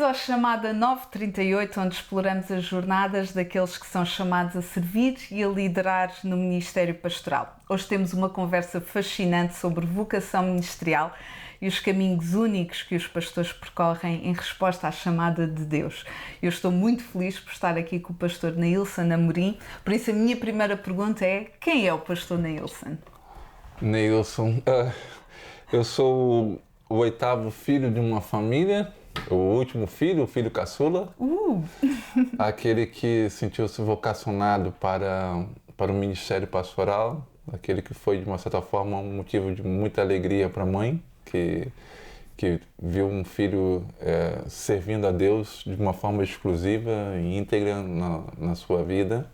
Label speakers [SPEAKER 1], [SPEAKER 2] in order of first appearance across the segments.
[SPEAKER 1] Bem-vindos ao Chamada 938, onde exploramos as jornadas daqueles que são chamados a servir e a liderar no Ministério Pastoral. Hoje temos uma conversa fascinante sobre vocação ministerial e os caminhos únicos que os pastores percorrem em resposta à chamada de Deus. Eu estou muito feliz por estar aqui com o pastor Neilson Amorim, por isso a minha primeira pergunta é: quem é o pastor Neilson?
[SPEAKER 2] Neilson, eu sou o oitavo filho de uma família, o último filho, o filho caçula, aquele que sentiu-se vocacionado para o ministério pastoral, aquele que foi, de uma certa forma, um motivo de muita alegria para a mãe, que viu um filho servindo a Deus de uma forma exclusiva e íntegra na sua vida.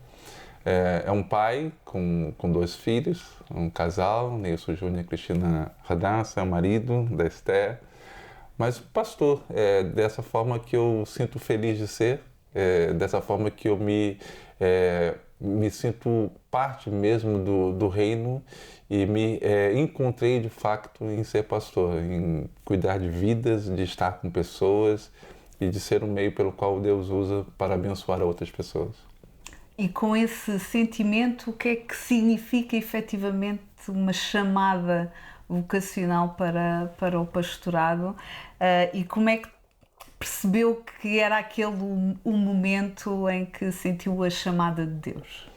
[SPEAKER 2] É um pai com dois filhos, um casal, Neilson Júnior e Cristina Radassa, é o marido da Esther, mas pastor, é dessa forma que eu sinto feliz de ser, dessa forma que eu me sinto parte mesmo do reino e me encontrei de facto em ser pastor, em cuidar de vidas, de estar com pessoas e de ser um meio pelo qual Deus usa para abençoar outras pessoas.
[SPEAKER 1] E com esse sentimento, o que é que significa efetivamente uma chamada vocacional para o pastorado? E como é que percebeu que era aquele o momento em que sentiu a chamada de Deus?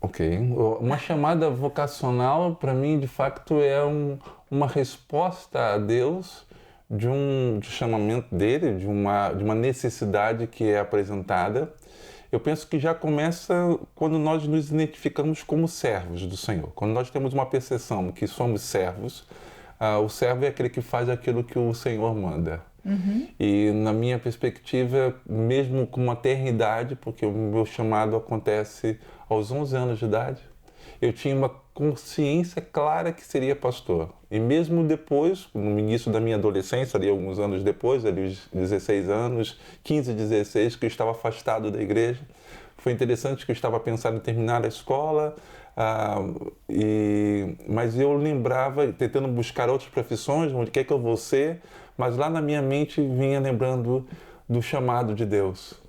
[SPEAKER 2] Ok. Uma chamada vocacional, para mim, de facto, é uma resposta a Deus de chamamento dele, de uma necessidade que é apresentada. Eu penso que já começa quando nós nos identificamos como servos do Senhor. Quando nós temos uma percepção que somos servos, o servo é aquele que faz aquilo que o Senhor manda. Uhum. E na minha perspectiva, mesmo com maternidade, porque o meu chamado acontece aos 11 anos de idade, eu tinha uma consciência clara que seria pastor. E mesmo depois, no início da minha adolescência, ali alguns anos depois, ali os 16 anos, 15, 16, que eu estava afastado da igreja, foi interessante que eu estava pensando em terminar a escola, mas eu lembrava, tentando buscar outras profissões, onde quer que eu vou ser, mas lá na minha mente vinha lembrando do chamado de Deus.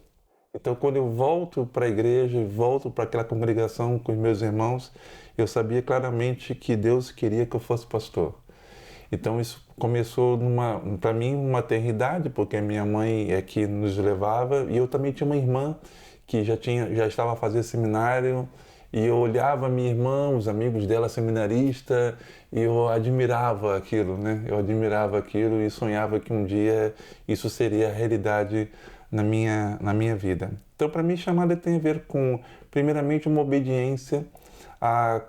[SPEAKER 2] Então, quando eu volto para a igreja, volto para aquela congregação com os meus irmãos, eu sabia claramente que Deus queria que eu fosse pastor. Então, isso começou, para mim, uma maternidade, porque a minha mãe é que nos levava, e eu também tinha uma irmã que já estava a fazer seminário, e eu olhava a minha irmã, os amigos dela seminarista, e eu admirava aquilo, né? Eu admirava aquilo e sonhava que um dia isso seria a realidade na minha vida. Então, para mim, chamada tem a ver com, primeiramente, uma obediência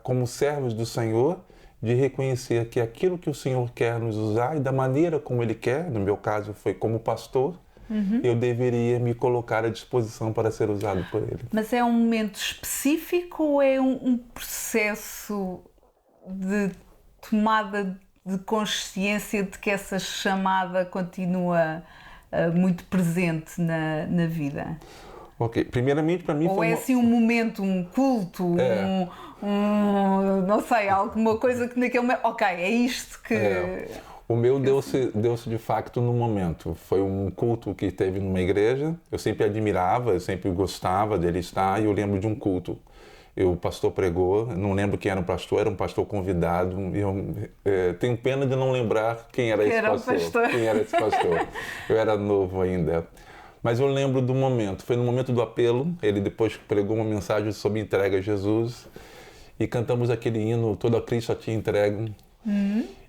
[SPEAKER 2] como servos do Senhor, de reconhecer que aquilo que o Senhor quer nos usar e da maneira como Ele quer, no meu caso foi como pastor, eu deveria me colocar à disposição para ser usado por Ele.
[SPEAKER 1] Mas é um momento específico ou é um processo de tomada de consciência de que essa chamada continua muito presente na vida?
[SPEAKER 2] Ok, primeiramente para mim
[SPEAKER 1] ou é assim um momento, um culto, não sei, alguma coisa que naquele momento, ok, é isto que...
[SPEAKER 2] O meu deu-se de facto no momento. Foi um culto que teve numa igreja, eu sempre admirava, eu sempre gostava dele estar, e eu lembro de um culto. O pastor pregou, não lembro quem era um pastor convidado, e eu tenho pena de não lembrar quem era esse pastor. Eu era novo ainda. Mas eu lembro do momento, foi no momento do apelo, ele depois pregou uma mensagem sobre entrega a Jesus, e cantamos aquele hino, todo a Cristo a ti entrego.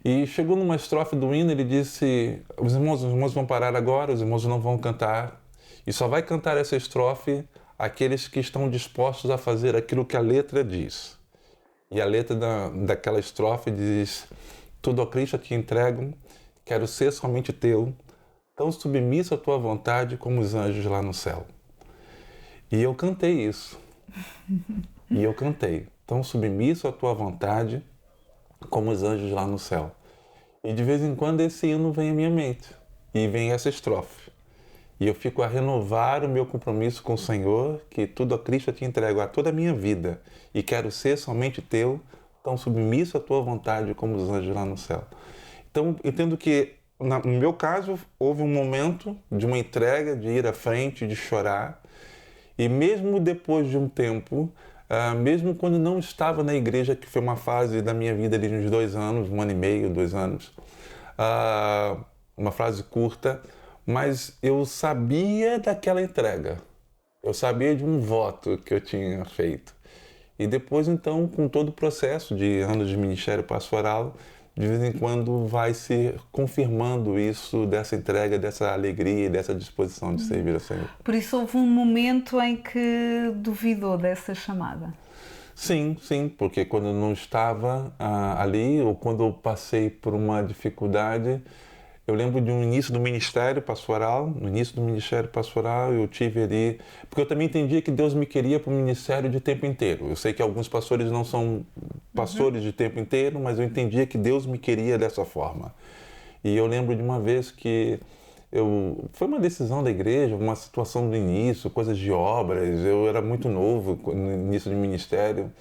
[SPEAKER 2] E chegou numa estrofe do hino, ele disse: os irmãos vão parar agora, os irmãos não vão cantar, e só vai cantar essa estrofe aqueles que estão dispostos a fazer aquilo que a letra diz. E a letra daquela estrofe diz: tudo a Cristo a ti entrego, quero ser somente teu, tão submisso à tua vontade como os anjos lá no céu. E eu cantei isso. Tão submisso à tua vontade como os anjos lá no céu. E de vez em quando esse hino vem à minha mente. E vem essa estrofe. E eu fico a renovar o meu compromisso com o Senhor, que tudo a Cristo te entrego, a toda a minha vida. E quero ser somente teu, tão submisso à tua vontade como os anjos lá no céu. Então, entendo que No meu caso, houve um momento de uma entrega, de ir à frente, de chorar. E mesmo depois de um tempo, mesmo quando não estava na igreja, que foi uma fase da minha vida ali uns 2 anos, 1 ano e meio, 2 anos, uma frase curta, mas eu sabia daquela entrega. Eu sabia de um voto que eu tinha feito. E depois, então, com todo o processo de anos de ministério pastoral, de vez em quando vai se confirmando isso, dessa entrega, dessa alegria, dessa disposição de servir ao Senhor.
[SPEAKER 1] Por isso houve um momento em que duvidou dessa chamada?
[SPEAKER 2] Sim, sim, porque quando eu não estava ali, ou quando eu passei por uma dificuldade, eu lembro de um início do ministério pastoral. No início do ministério pastoral eu tive ali, porque eu também entendia que Deus me queria para o ministério de tempo inteiro. Eu sei que alguns pastores não são pastores de tempo inteiro, mas eu entendia que Deus me queria dessa forma. E eu lembro de uma vez que foi uma decisão da igreja, uma situação do início, coisas de obras. Eu era muito novo no início do ministério.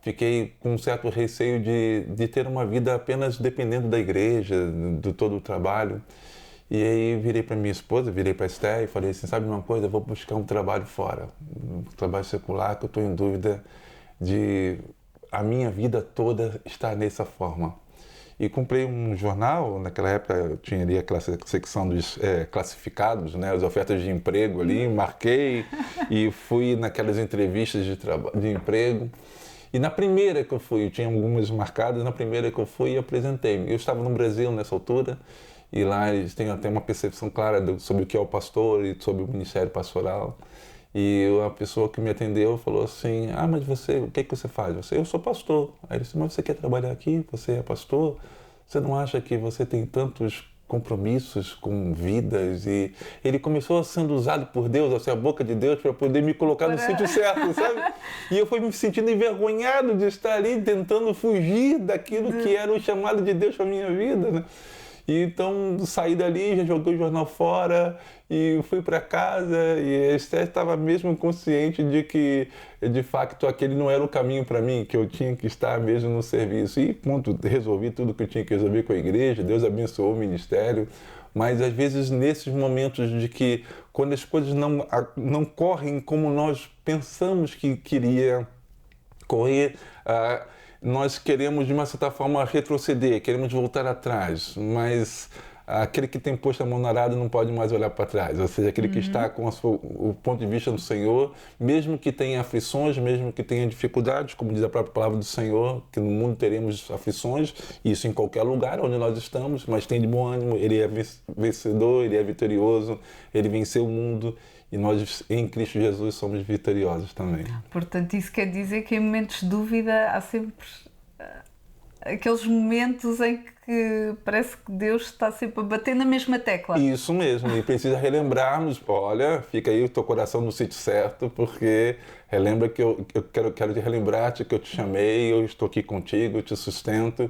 [SPEAKER 2] Fiquei com um certo receio de ter uma vida apenas dependendo da igreja, de todo o trabalho. E aí virei para minha esposa, virei para a Esther e falei assim, sabe uma coisa, eu vou buscar um trabalho fora, um trabalho secular, que eu estou em dúvida de a minha vida toda estar nessa forma. E comprei um jornal, naquela época eu tinha ali aquela secção dos classificados, né, as ofertas de emprego ali, marquei e fui naquelas entrevistas de emprego. E na primeira que eu fui, eu tinha algumas marcadas, na primeira que eu fui, eu apresentei-me. Eu estava no Brasil nessa altura, e lá eles têm até uma percepção clara sobre o que é o pastor e sobre o ministério pastoral. E a pessoa que me atendeu falou assim, mas você, o que você faz? Eu sou pastor. Aí ele disse, mas você quer trabalhar aqui? Você é pastor? Você não acha que você tem tantos compromissos com vidas? E ele começou sendo usado por Deus, assim, a boca de Deus, para poder me colocar no sítio certo, sabe? E eu fui me sentindo envergonhado de estar ali tentando fugir daquilo que era o chamado de Deus para minha vida, né? E então saí dali, já joguei o jornal fora e fui para casa, e a Esther estava mesmo consciente de que, de fato, aquele não era o caminho para mim, que eu tinha que estar mesmo no serviço. E ponto, resolvi tudo que eu tinha que resolver com a igreja, Deus abençoou o ministério. Mas às vezes nesses momentos de que, quando as coisas não correm como nós pensamos que queria correr, nós queremos, de uma certa forma, retroceder, queremos voltar atrás, mas aquele que tem posto a mão na arada não pode mais olhar para trás, ou seja, aquele que está com o ponto de vista do Senhor, mesmo que tenha aflições, mesmo que tenha dificuldades, como diz a própria palavra do Senhor, que no mundo teremos aflições, isso em qualquer lugar onde nós estamos, mas tem de bom ânimo, Ele é vencedor, Ele é vitorioso, Ele venceu o mundo, e nós, em Cristo Jesus, somos vitoriosos também.
[SPEAKER 1] Portanto, isso quer dizer que em momentos de dúvida há sempre aqueles momentos em que parece que Deus está sempre a bater na mesma tecla.
[SPEAKER 2] Isso mesmo, e precisa relembrarmos, olha, fica aí o teu coração no sítio certo, porque relembra que eu quero te relembrar-te que eu te chamei, eu estou aqui contigo, eu te sustento,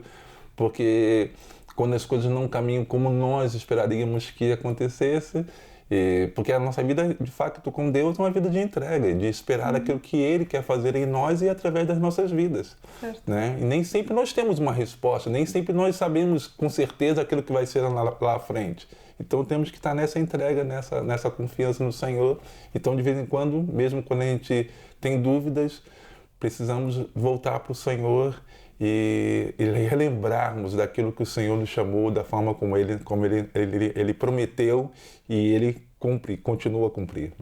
[SPEAKER 2] porque quando as coisas não caminham como nós esperaríamos que acontecesse, porque a nossa vida, de facto, com Deus é uma vida de entrega, de esperar aquilo que Ele quer fazer em nós e através das nossas vidas. Né? E nem sempre nós temos uma resposta, nem sempre nós sabemos com certeza aquilo que vai ser lá à frente. Então temos que estar nessa entrega, nessa confiança no Senhor. Então, de vez em quando, mesmo quando a gente tem dúvidas, precisamos voltar para o Senhor e relembrarmos daquilo que o Senhor nos chamou, da forma como Ele prometeu, e Ele continua a cumprir.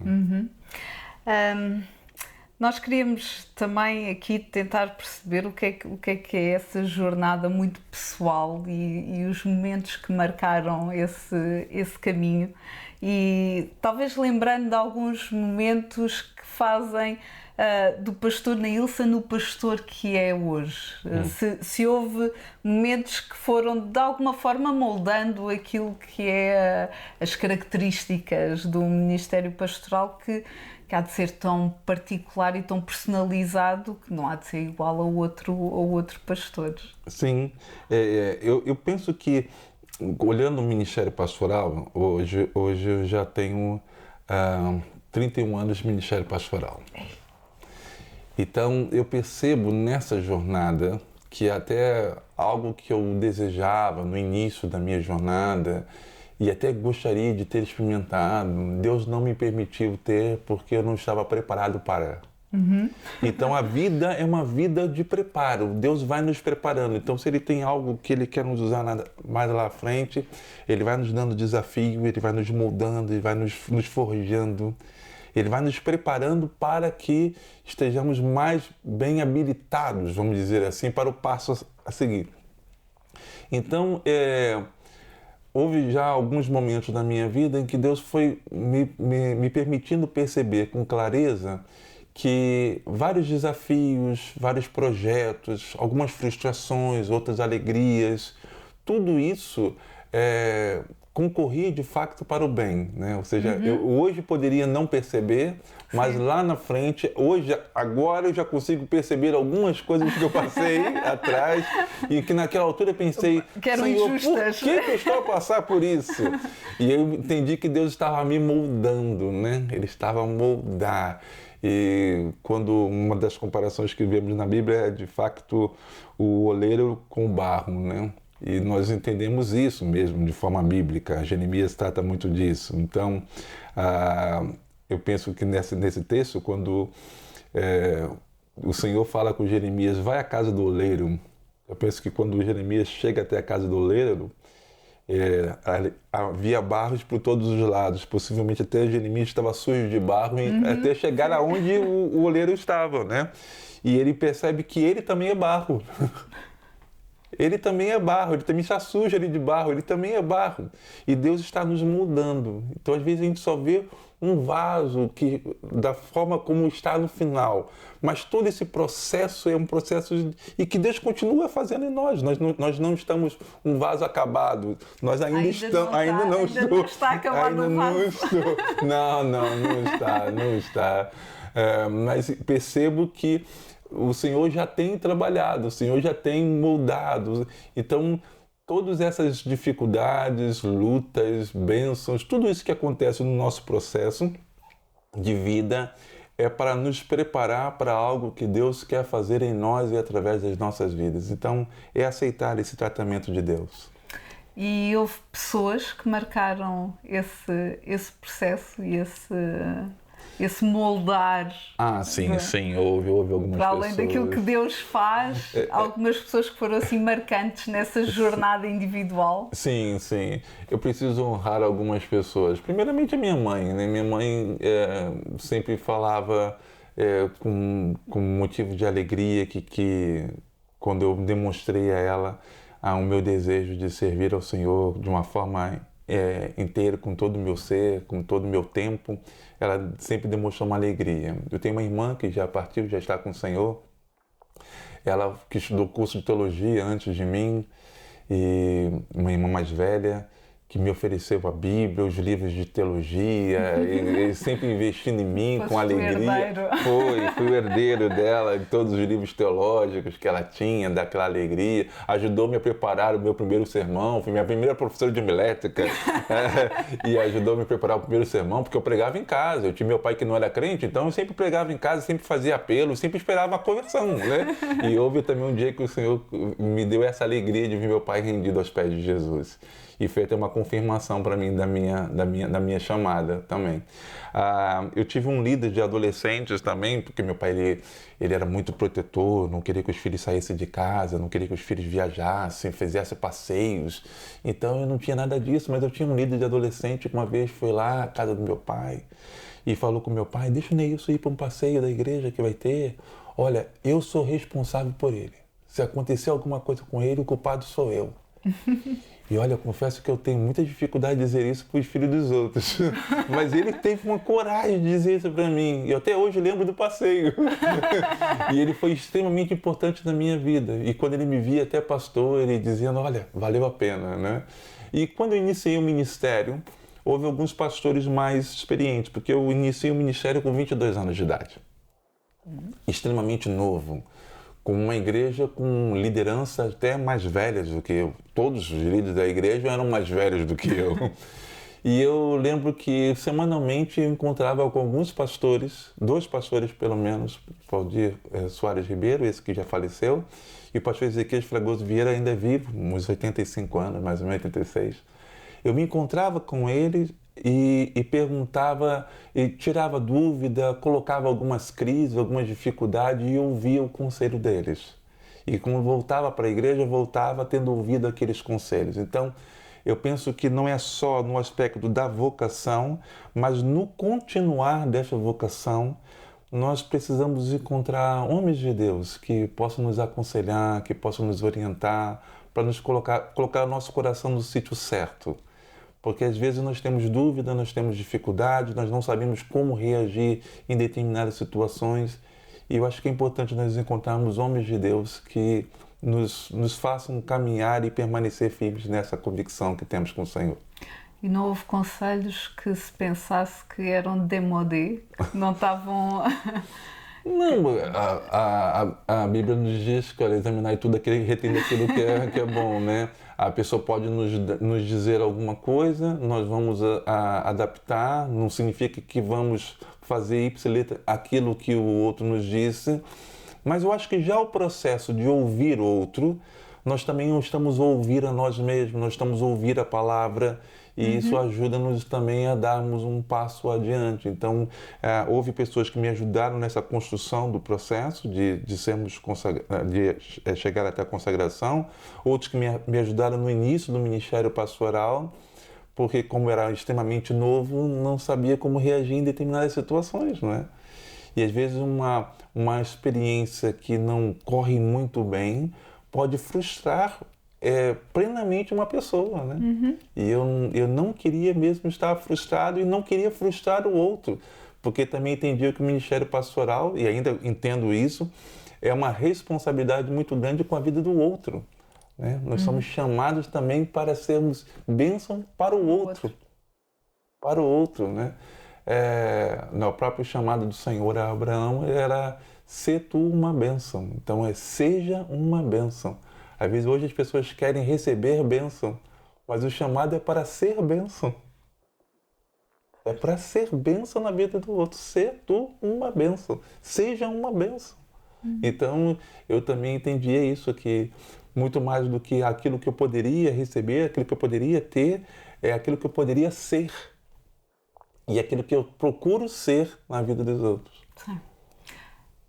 [SPEAKER 1] Nós queríamos também aqui tentar perceber o que é essa jornada muito pessoal e os momentos que marcaram esse caminho, e talvez lembrando de alguns momentos que fazem do pastor Neilson no pastor que é hoje. Se houve momentos que foram de alguma forma moldando aquilo que é as características do ministério pastoral, que há de ser tão particular e tão personalizado que não há de ser igual ao outro pastor.
[SPEAKER 2] Sim, eu penso que, olhando o ministério pastoral, hoje eu já tenho 31 anos de ministério pastoral. Então eu percebo nessa jornada que até algo que eu desejava no início da minha jornada e até gostaria de ter experimentado, Deus não me permitiu ter porque eu não estava preparado para. Então a vida é uma vida de preparo, Deus vai nos preparando. Então se Ele tem algo que Ele quer nos usar mais lá à frente, Ele vai nos dando desafio, Ele vai nos moldando, Ele vai nos forjando, Ele vai nos preparando para que estejamos mais bem habilitados, vamos dizer assim, para o passo a seguir. Então houve já alguns momentos na minha vida em que Deus foi me permitindo perceber com clareza que vários desafios, vários projetos, algumas frustrações, outras alegrias, tudo isso concorria de facto para o bem, né? Ou seja, eu hoje poderia não perceber, mas lá na frente, agora eu já consigo perceber algumas coisas que eu passei atrás e que naquela altura eu pensei,
[SPEAKER 1] que eram
[SPEAKER 2] Senhor,
[SPEAKER 1] injustas.
[SPEAKER 2] por que eu estou a passar por isso? E eu entendi que Deus estava me moldando, né? Ele estava a moldar. E quando uma das comparações que vemos na Bíblia é de facto o oleiro com o barro, né? E nós entendemos isso mesmo de forma bíblica. Jeremias trata muito disso. Então, eu penso que nesse texto, quando o Senhor fala com Jeremias, vai à casa do oleiro, eu penso que quando Jeremias chega até a casa do oleiro, havia barros por todos os lados, possivelmente até Jeremias estava sujo de barro até chegar aonde o oleiro estava, né? E ele percebe que ele também é barro. Ele também é barro, ele também está sujo ali de barro, ele também é barro. E Deus está nos mudando. Então, às vezes, a gente só vê um vaso da forma como está no final. Mas todo esse processo é um processo e que Deus continua fazendo em nós. Nós não estamos um vaso acabado. Nós ainda estamos. Ainda não
[SPEAKER 1] está acabado o vaso.
[SPEAKER 2] Não está. Mas percebo que o Senhor já tem trabalhado, o Senhor já tem moldado. Então, todas essas dificuldades, lutas, bênçãos, tudo isso que acontece no nosso processo de vida é para nos preparar para algo que Deus quer fazer em nós e através das nossas vidas. Então, é aceitar esse tratamento de Deus.
[SPEAKER 1] E houve pessoas que marcaram esse processo e esse moldar.
[SPEAKER 2] Sim, houve algumas pessoas.
[SPEAKER 1] Para além daquilo que Deus faz, algumas pessoas que foram assim marcantes nessa jornada individual.
[SPEAKER 2] Sim. Eu preciso honrar algumas pessoas. Primeiramente a minha mãe, né? Minha mãe sempre falava com motivo de alegria que quando eu demonstrei a ela o meu desejo de servir ao Senhor de uma forma inteira, com todo o meu ser, com todo o meu tempo, ela sempre demonstrou uma alegria. Eu tenho uma irmã que já partiu, já está com o Senhor. Ela que estudou curso de teologia antes de mim, e uma irmã mais velha que me ofereceu a Bíblia, os livros de teologia, e sempre investindo em mim com alegria. Fui o herdeiro dela, de todos os livros teológicos que ela tinha, daquela alegria. Ajudou-me a preparar o meu primeiro sermão, foi minha primeira professora de homilética, e ajudou-me a preparar o primeiro sermão, porque eu pregava em casa. Eu tinha meu pai que não era crente, então eu sempre pregava em casa, sempre fazia apelo, sempre esperava a conversão, né? E houve também um dia que o Senhor me deu essa alegria de ver meu pai rendido aos pés de Jesus. E foi até uma confirmação para mim da minha chamada também. Eu tive um líder de adolescentes também, porque meu pai ele era muito protetor, não queria que os filhos saíssem de casa, não queria que os filhos viajassem, fizessem passeios. Então eu não tinha nada disso, mas eu tinha um líder de adolescente que uma vez foi lá à casa do meu pai e falou com meu pai: deixa o Neilson ir para um passeio da igreja que vai ter. Olha, eu sou responsável por ele. Se acontecer alguma coisa com ele, o culpado sou eu. E olha, eu confesso que eu tenho muita dificuldade de dizer isso para os filhos dos outros. Mas ele teve uma coragem de dizer isso para mim. E até hoje lembro do passeio. E ele foi extremamente importante na minha vida. E quando ele me via até pastor, ele dizendo: olha, valeu a pena, né? E quando eu iniciei o ministério, houve alguns pastores mais experientes, porque eu iniciei o ministério com 22 anos de idade. Extremamente novo. Com uma igreja com liderança até mais velhas do que eu. Todos os líderes da igreja eram mais velhos do que eu. E eu lembro que semanalmente eu encontrava com alguns pastores, 2 pastores pelo menos, Valdir Soares Ribeiro, esse que já faleceu, e o pastor Ezequiel Fragoso Vieira ainda é vivo, uns 85 anos, mais ou menos 86. Eu me encontrava com eles e perguntava, e tirava dúvida, colocava algumas crises, algumas dificuldades e ouvia o conselho deles. E quando voltava para a igreja, voltava tendo ouvido aqueles conselhos. Então, eu penso que não é só no aspecto da vocação, mas no continuar dessa vocação, nós precisamos encontrar homens de Deus que possam nos aconselhar, que possam nos orientar, para nos colocar o nosso coração no sítio certo. Porque às vezes nós temos dúvida, nós temos dificuldade, nós não sabemos como reagir em determinadas situações. E eu acho que é importante nós encontrarmos homens de Deus que nos façam caminhar e permanecer firmes nessa convicção que temos com o Senhor.
[SPEAKER 1] E não houve conselhos que se pensasse que eram démodé, que não estavam...
[SPEAKER 2] Não, a Bíblia nos diz que examinar tudo aquilo, retém aquilo que é bom, né? A pessoa pode nos dizer alguma coisa, nós vamos adaptar, não significa que vamos fazer ipsiliter aquilo que o outro nos disse, mas eu acho que já o processo de ouvir outro, nós também estamos a ouvir a nós mesmos, nós estamos a ouvir a palavra, e isso ajuda-nos também a darmos um passo adiante. Então, houve pessoas que me ajudaram nessa construção do processo de chegar até a consagração, outros que me ajudaram no início do ministério pastoral, porque como era extremamente novo, não sabia como reagir em determinadas situações, não é? E às vezes uma experiência que não corre muito bem pode frustrar plenamente uma pessoa, né? E eu não queria mesmo estar frustrado e não queria frustrar o outro, porque também entendia que o ministério pastoral, e ainda entendo isso, é uma responsabilidade muito grande com a vida do outro, né? Nós somos chamados também para sermos bênção para o outro. Para o outro, né? O próprio chamado do Senhor a Abraão era ser tu uma bênção. Então seja uma bênção. Às vezes hoje as pessoas querem receber bênção, mas o chamado é para ser bênção. É para ser bênção na vida do outro. Ser tu uma bênção. Seja uma bênção. Então eu também entendia isso, que muito mais do que aquilo que eu poderia receber, aquilo que eu poderia ter, é aquilo que eu poderia ser. E aquilo que eu procuro ser na vida dos outros.
[SPEAKER 1] Sim.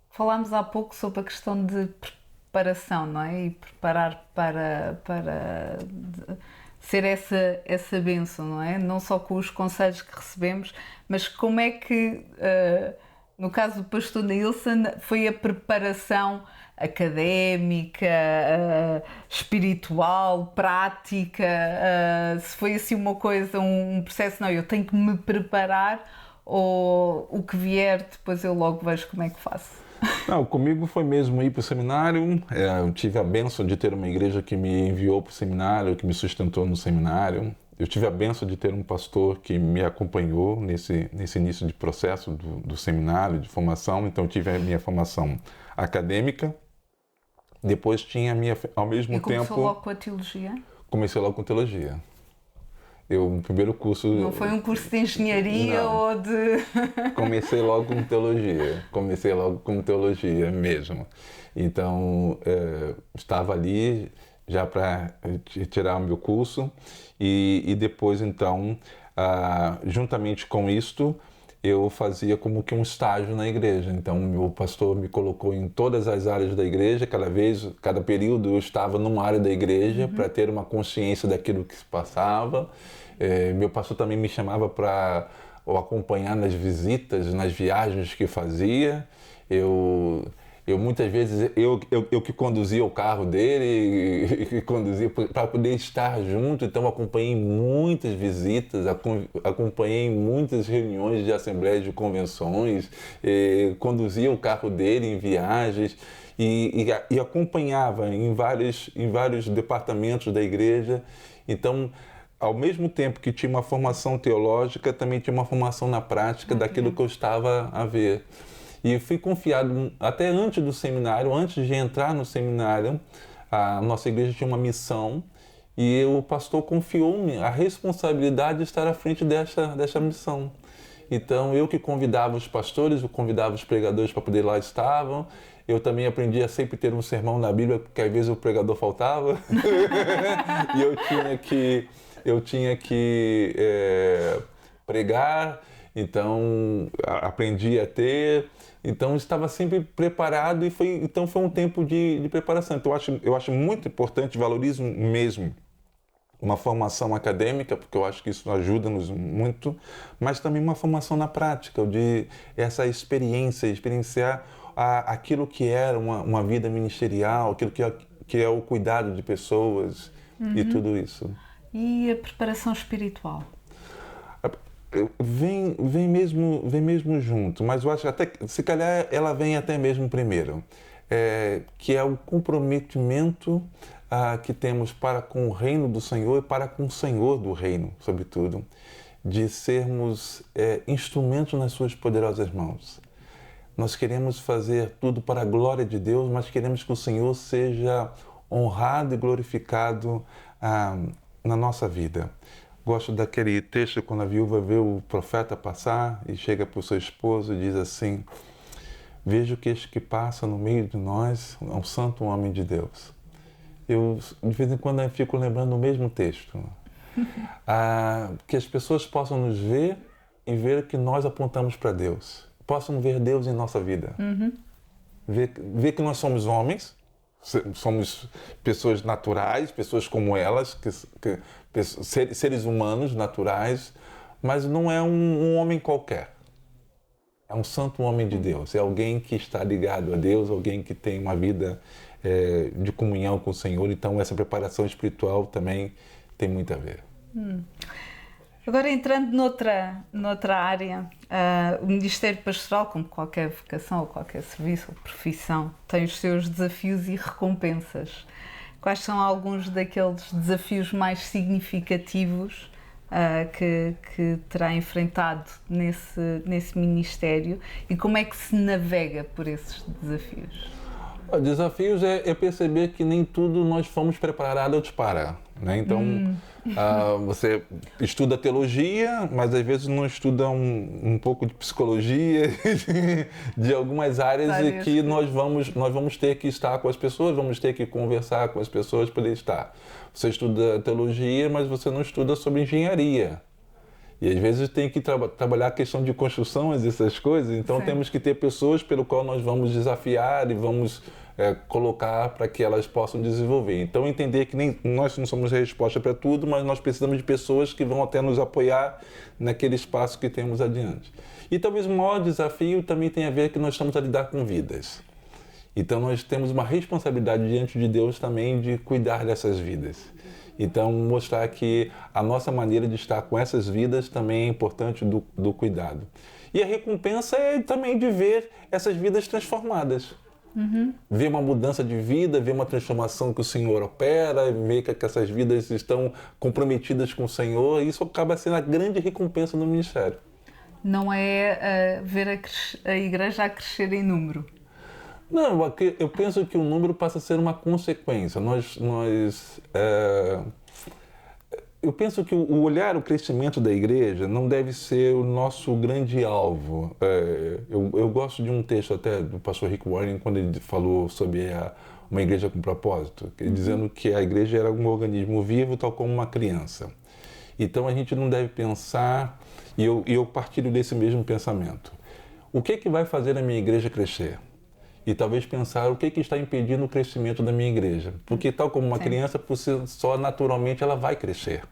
[SPEAKER 1] Falámos há pouco sobre a questão de preparação, não é? E preparar para ser essa bênção, não é? Não só com os conselhos que recebemos, mas como é que, no caso do pastor Neilson, foi a preparação académica, espiritual, prática, se foi assim uma coisa, um processo, não, eu tenho que me preparar, ou o que vier, depois eu logo vejo como é que faço.
[SPEAKER 2] Não, comigo foi mesmo ir para o seminário. Eu tive a bênção de ter uma igreja que me enviou para o seminário, que me sustentou no seminário. Eu tive a bênção de ter um pastor que me acompanhou nesse início de processo do seminário, de formação. Então, eu tive a minha formação acadêmica. Depois tinha a minha, ao mesmo tempo... E
[SPEAKER 1] começou logo com a teologia?
[SPEAKER 2] Comecei logo com teologia. O primeiro curso...
[SPEAKER 1] Não foi um curso de engenharia ou de...
[SPEAKER 2] Comecei logo com teologia mesmo. Então, estava ali já para tirar o meu curso e depois, então, juntamente com isto, eu fazia como que um estágio na igreja. Então, meu pastor me colocou em todas as áreas da igreja. Cada período eu estava numa área da igreja para ter uma consciência daquilo que se passava. Meu pastor também me chamava para o acompanhar nas visitas, nas viagens que fazia. Eu muitas vezes, eu que conduzia o carro dele, que conduzia para poder estar junto, então acompanhei muitas visitas, acompanhei muitas reuniões de assembleias de convenções, conduzia o carro dele em viagens e acompanhava em vários departamentos da igreja. Então, ao mesmo tempo que tinha uma formação teológica, também tinha uma formação na prática daquilo que eu estava a ver. E fui confiado, até antes do seminário, antes de entrar no seminário, a nossa igreja tinha uma missão E o pastor confiou-me a responsabilidade de estar à frente dessa missão. Então, eu que convidava os pastores, eu convidava os pregadores para poder ir lá estavam. Eu também aprendi a sempre ter um sermão na Bíblia, porque às vezes o pregador faltava. E eu tinha que pregar, então aprendi a ter. Então, estava sempre preparado e foi um tempo de preparação. Então, eu acho muito importante, valorizo mesmo uma formação acadêmica, porque eu acho que isso ajuda-nos muito, mas também uma formação na prática, de essa experiência, experienciar aquilo que era uma vida ministerial, aquilo que é o cuidado de pessoas e tudo isso.
[SPEAKER 1] E a preparação espiritual?
[SPEAKER 2] Vem mesmo junto, mas eu acho até, se calhar ela vem até mesmo primeiro, que é o comprometimento que temos para com o reino do Senhor e para com o Senhor do reino, sobretudo, de sermos instrumentos nas suas poderosas mãos. Nós queremos fazer tudo para a glória de Deus, mas queremos que o Senhor seja honrado e glorificado na nossa vida. Gosto daquele texto quando a viúva vê o profeta passar e chega para o seu esposo e diz assim: vejo que este que passa no meio de nós é um santo homem de Deus. Eu, de vez em quando, eu fico lembrando o mesmo texto. Que as pessoas possam nos ver e ver que nós apontamos para Deus. Possam ver Deus em nossa vida. Ver que nós somos homens, somos pessoas naturais, pessoas como elas, seres humanos naturais, mas não é um homem qualquer. É um santo homem de Deus. É alguém que está ligado a Deus, alguém que tem uma vida de comunhão com o Senhor. Então, essa preparação espiritual também tem muito a ver.
[SPEAKER 1] Agora, entrando noutra área, o Ministério Pastoral, como qualquer vocação ou qualquer serviço ou profissão, tem os seus desafios e recompensas. Quais são alguns daqueles desafios mais significativos que terá enfrentado nesse ministério e como é que se navega por esses desafios?
[SPEAKER 2] Desafios é perceber que nem tudo nós fomos preparados para, né? Então, você estuda teologia, mas às vezes não estuda um pouco de psicologia, de algumas áreas e que nós vamos ter que estar com as pessoas, vamos ter que conversar com as pessoas para estar. Você estuda teologia, mas você não estuda sobre engenharia. E às vezes tem que trabalhar a questão de construção, essas coisas. Então temos que ter pessoas pelo qual nós vamos desafiar e vamos colocar para que elas possam desenvolver. Então entender que nem nós não somos a resposta para tudo, mas nós precisamos de pessoas que vão até nos apoiar naquele espaço que temos adiante. E talvez o maior desafio também tenha a ver que nós estamos a lidar com vidas. Então nós temos uma responsabilidade diante de Deus também de cuidar dessas vidas. Então, mostrar que a nossa maneira de estar com essas vidas também é importante do cuidado. E a recompensa é também de ver essas vidas transformadas. Ver uma mudança de vida, ver uma transformação que o Senhor opera, ver que essas vidas estão comprometidas com o Senhor. Isso acaba sendo a grande recompensa do ministério.
[SPEAKER 1] Não é ver a igreja a crescer em número.
[SPEAKER 2] Não, eu penso que o número passa a ser uma consequência. Eu penso que o olhar o crescimento da igreja não deve ser o nosso grande alvo. Eu gosto de um texto até do pastor Rick Warren, quando ele falou sobre uma igreja com propósito, dizendo que a igreja era um organismo vivo, tal como uma criança. Então a gente não deve pensar, e eu partilho desse mesmo pensamento. O que vai fazer a minha igreja crescer? E talvez pensar o que está impedindo o crescimento da minha igreja. Porque tal como uma criança, por si só, naturalmente, ela vai crescer.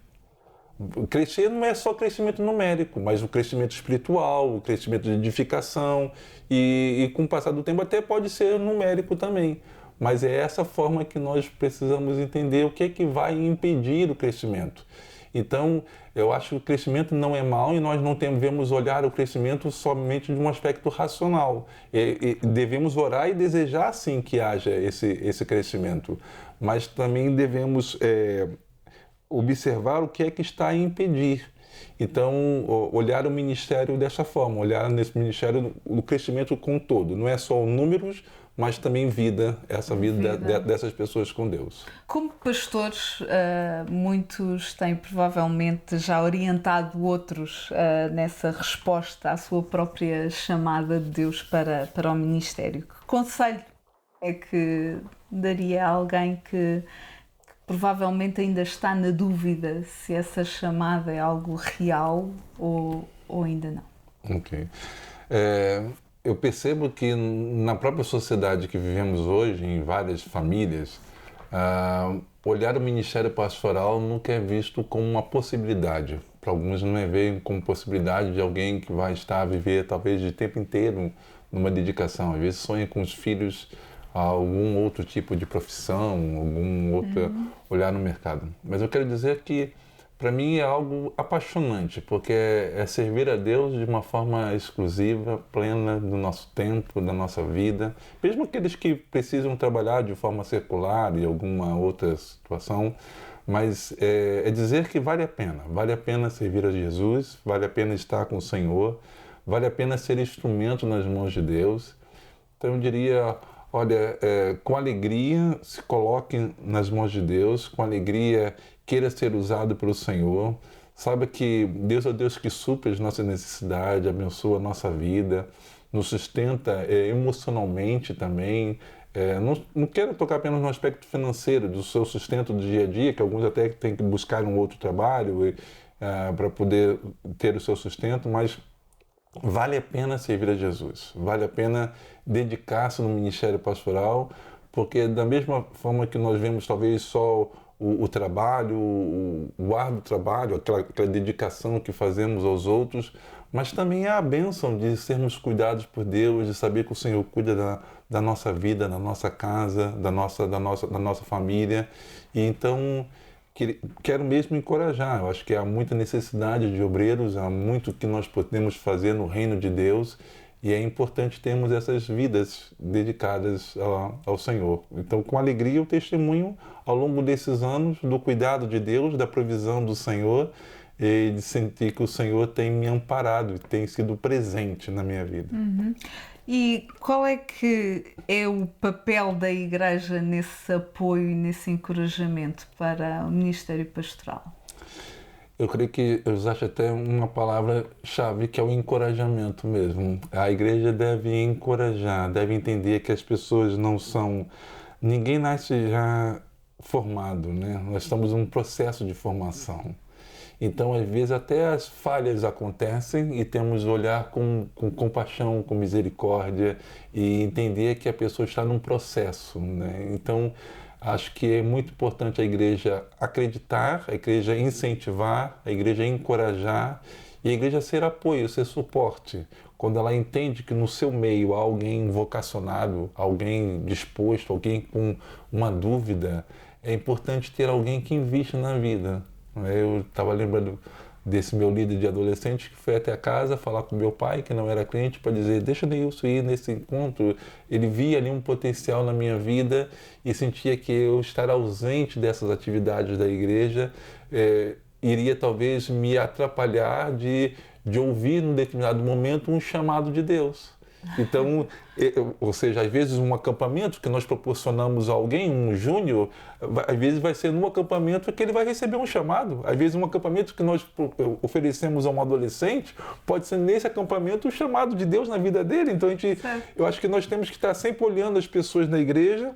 [SPEAKER 2] Crescer não é só crescimento numérico, mas o crescimento espiritual, o crescimento de edificação. E com o passar do tempo até pode ser numérico também. Mas é essa forma que nós precisamos entender o que vai impedir o crescimento. Então, eu acho que o crescimento não é mau e nós não devemos olhar o crescimento somente de um aspecto racional. Devemos orar e desejar, sim, que haja esse crescimento. Mas também devemos observar o que é que está a impedir. Então, olhar o ministério dessa forma, olhar nesse ministério o crescimento como um todo. Não é só números, mas também vida, essa vida dessas pessoas com Deus.
[SPEAKER 1] Como pastores, muitos têm provavelmente já orientado outros nessa resposta à sua própria chamada de Deus para o ministério. Que conselho é que daria a alguém que provavelmente ainda está na dúvida se essa chamada é algo real ou ainda não?
[SPEAKER 2] Ok. Eu percebo que na própria sociedade que vivemos hoje, em várias famílias, olhar o ministério pastoral nunca é visto como uma possibilidade. Para alguns não é visto como possibilidade de alguém que vai estar a viver talvez de tempo inteiro numa dedicação. Às vezes sonha com os filhos a algum outro tipo de profissão, algum outro olhar no mercado. Mas eu quero dizer que para mim é algo apaixonante, porque é servir a Deus de uma forma exclusiva, plena do nosso tempo, da nossa vida. Mesmo aqueles que precisam trabalhar de forma secular em alguma outra situação, mas é dizer que vale a pena servir a Jesus, vale a pena estar com o Senhor, vale a pena ser instrumento nas mãos de Deus. Então eu diria, olha, com alegria se coloque nas mãos de Deus, com alegria queira ser usado pelo Senhor. Saiba que Deus é o Deus que supre as nossas necessidades, abençoa a nossa vida, nos sustenta emocionalmente também. Não quero tocar apenas no aspecto financeiro, do seu sustento do dia a dia, que alguns até têm que buscar um outro trabalho para poder ter o seu sustento, mas vale a pena servir a Jesus, vale a pena dedicar-se no ministério pastoral, porque da mesma forma que nós vemos talvez só o trabalho, o árduo trabalho, aquela dedicação que fazemos aos outros, mas também a bênção de sermos cuidados por Deus, de saber que o Senhor cuida da nossa vida, da nossa casa, da nossa família. E então quero mesmo encorajar. Eu acho que há muita necessidade de obreiros, há muito que nós podemos fazer no reino de Deus e é importante termos essas vidas dedicadas ao Senhor. Então, com alegria, eu testemunho ao longo desses anos do cuidado de Deus, da provisão do Senhor e de sentir que o Senhor tem me amparado e tem sido presente na minha vida.
[SPEAKER 1] E qual é que é o papel da Igreja nesse apoio e nesse encorajamento para o ministério pastoral?
[SPEAKER 2] Eu creio que eu usaste até uma palavra-chave que é o encorajamento mesmo. A igreja deve encorajar, deve entender que as pessoas não são... Ninguém nasce já formado, né? Nós estamos num processo de formação. Então, às vezes, até as falhas acontecem e temos que olhar com compaixão, com misericórdia e entender que a pessoa está num processo, né? Então, acho que é muito importante a igreja acreditar, a igreja incentivar, a igreja encorajar e a igreja ser apoio, ser suporte. Quando ela entende que no seu meio há alguém vocacionado, alguém disposto, alguém com uma dúvida, é importante ter alguém que investe na vida. Eu estava lembrando desse meu líder de adolescente que foi até a casa falar com meu pai, que não era crente, para dizer, deixa o Neilson ir nesse encontro. Ele via ali um potencial na minha vida e sentia que eu estar ausente dessas atividades da igreja iria talvez me atrapalhar de ouvir num determinado momento um chamado de Deus. Então, ou seja, às vezes um acampamento que nós proporcionamos a alguém, um júnior, às vezes vai ser num acampamento que ele vai receber um chamado. Às vezes um acampamento que nós oferecemos a um adolescente, pode ser nesse acampamento o chamado de Deus na vida dele. Então, eu acho que nós temos que estar sempre olhando as pessoas na igreja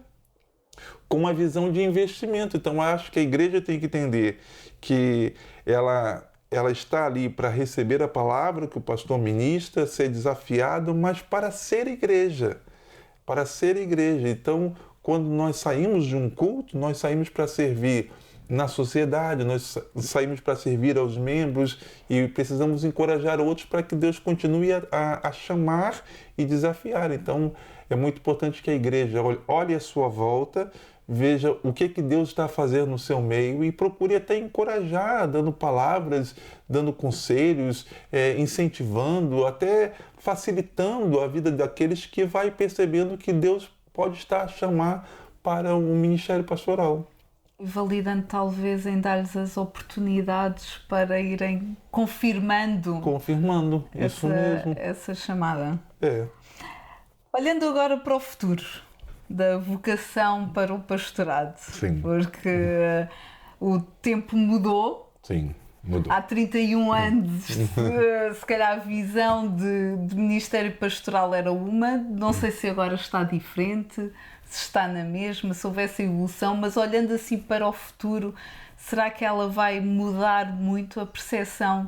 [SPEAKER 2] com uma visão de investimento. Então, eu acho que a igreja tem que entender que ela está ali para receber a palavra que o pastor ministra, ser desafiado, mas para ser igreja. Para ser igreja. Então, quando nós saímos de um culto, nós saímos para servir na sociedade, nós saímos para servir aos membros e precisamos encorajar outros para que Deus continue a chamar e desafiar. Então, é muito importante que a igreja olhe à sua volta, veja o que Deus está fazendo no seu meio e procure até encorajar, dando palavras, dando conselhos, incentivando, até facilitando a vida daqueles que vai percebendo que Deus pode estar a chamar para um ministério pastoral.
[SPEAKER 1] Validando talvez em dar-lhes as oportunidades para irem confirmando
[SPEAKER 2] isso mesmo.
[SPEAKER 1] Essa chamada.
[SPEAKER 2] É.
[SPEAKER 1] Olhando agora para o futuro, da vocação para o pastorado.
[SPEAKER 2] Sim.
[SPEAKER 1] Porque o tempo mudou.
[SPEAKER 2] Sim, mudou.
[SPEAKER 1] Há 31 anos, se calhar a visão de ministério pastoral era uma, não sei se agora está diferente, se está na mesma, se houve essa evolução, mas olhando assim para o futuro, será que ela vai mudar muito a percepção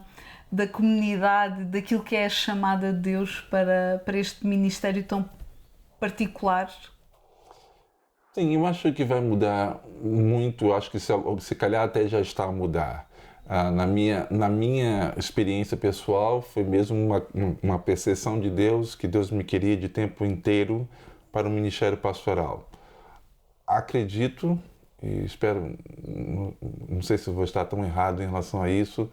[SPEAKER 1] da comunidade, daquilo que é a chamada de Deus para este ministério tão particular?
[SPEAKER 2] Sim, eu acho que vai mudar muito, acho que se calhar até já está a mudar. Na minha experiência pessoal, foi mesmo uma percepção de Deus, que Deus me queria de tempo inteiro para o ministério pastoral. Acredito, e espero, não sei se vou estar tão errado em relação a isso,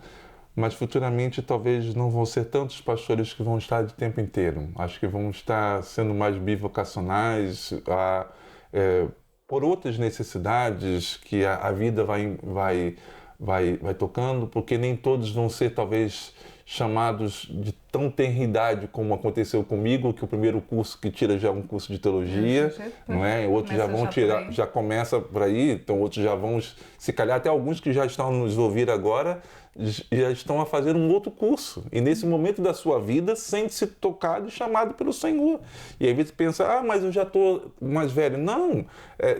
[SPEAKER 2] mas futuramente talvez não vão ser tantos pastores que vão estar de tempo inteiro. Acho que vão estar sendo mais bivocacionais, por outras necessidades que a vida vai tocando, porque nem todos vão ser talvez chamados de tão tenra idade como aconteceu comigo, que o primeiro curso que tira já é um curso de teologia, não é? Outros já vão tirar, já começa por aí, então outros já vão, se calhar até alguns que já estão nos ouvir agora, já estão a fazer um outro curso. E nesse momento da sua vida, sente-se tocado e chamado pelo Senhor. E aí você pensa, mas eu já estou mais velho. Não,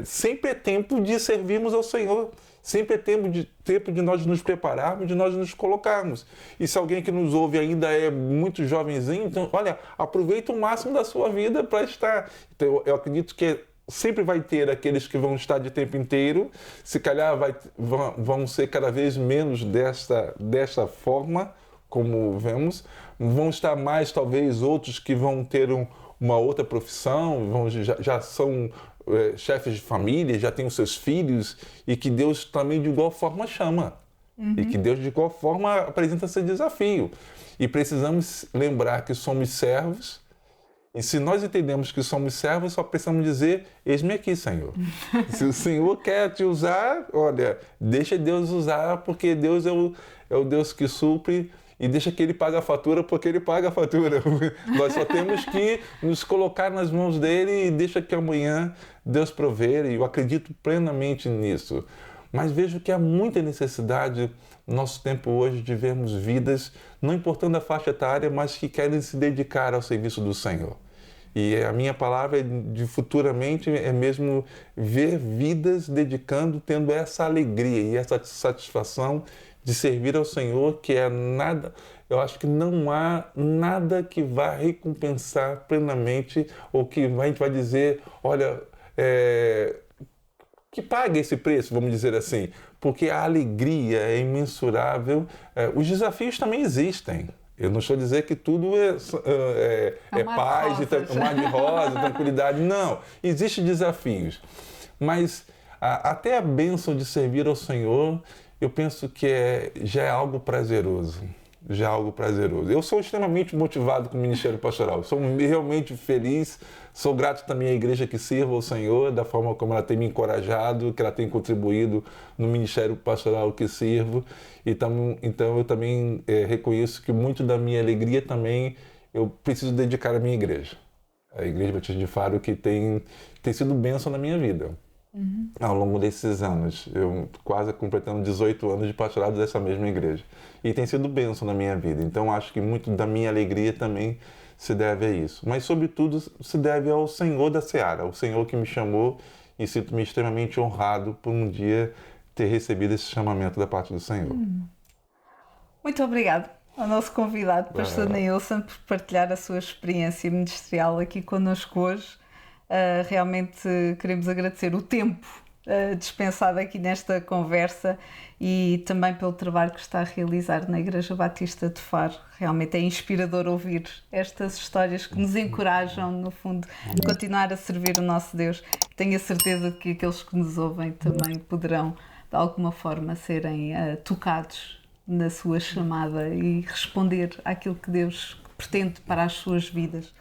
[SPEAKER 2] sempre é tempo de servirmos ao Senhor. Sempre é tempo de nós nos prepararmos, de nós nos colocarmos. E se alguém que nos ouve ainda é muito jovenzinho, então, olha, aproveita o máximo da sua vida para estar. Então, eu acredito que sempre vai ter aqueles que vão estar de tempo inteiro, se calhar vão ser cada vez menos desta forma, como vemos, vão estar mais, talvez, outros que vão ter uma outra profissão, já são chefes de família, já têm os seus filhos, e que Deus também de igual forma chama. E que Deus de igual forma apresenta esse desafio. E precisamos lembrar que somos servos, e se nós entendemos que somos servos, só precisamos dizer, eis-me aqui, Senhor. Se o Senhor quer te usar, olha, deixa Deus usar, porque Deus é o Deus que supre, e deixa que Ele pague a fatura, porque Ele paga a fatura. Nós só temos que nos colocar nas mãos dEle e deixa que amanhã Deus prover, e eu acredito plenamente nisso. Mas vejo que há muita necessidade no nosso tempo hoje de vermos vidas, não importando a faixa etária, mas que querem se dedicar ao serviço do Senhor. E a minha palavra de futuramente é mesmo ver vidas dedicando, tendo essa alegria e essa satisfação de servir ao Senhor, que é nada, eu acho que não há nada que vá recompensar plenamente, ou que a gente vai dizer, olha, que pague esse preço, vamos dizer assim, porque a alegria é imensurável. Os desafios também existem. Eu não estou dizendo que tudo é paz, mar de rosa, tranquilidade. Não, existem desafios. Mas até a bênção de servir ao Senhor, eu penso que já é algo prazeroso. Já é algo prazeroso. Eu sou extremamente motivado com o ministério pastoral. Sou realmente feliz. Sou grato também à igreja que sirva ao Senhor, da forma como ela tem me encorajado, que ela tem contribuído no ministério pastoral que sirvo. Então eu também reconheço que muito da minha alegria também eu preciso dedicar à minha igreja. A Igreja Batista de Faro, que tem sido bênção na minha vida. Ao longo desses anos, eu quase completando 18 anos de pastorado dessa mesma igreja, e tem sido bênção na minha vida. Então acho que muito da minha alegria também se deve a isso, mas sobretudo se deve ao Senhor da Seara, ao Senhor que me chamou, e sinto-me extremamente honrado por um dia ter recebido esse chamamento da parte do Senhor.
[SPEAKER 1] Muito obrigado ao nosso convidado, pastor Neilson, por partilhar a sua experiência ministerial aqui connosco hoje. Realmente queremos agradecer o tempo dispensado aqui nesta conversa, e também pelo trabalho que está a realizar na Igreja Batista de Faro. Realmente é inspirador ouvir estas histórias que nos encorajam, no fundo, a continuar a servir o nosso Deus. Tenho a certeza de que aqueles que nos ouvem também poderão, de alguma forma, serem tocados na sua chamada e responder àquilo que Deus pretende para as suas vidas.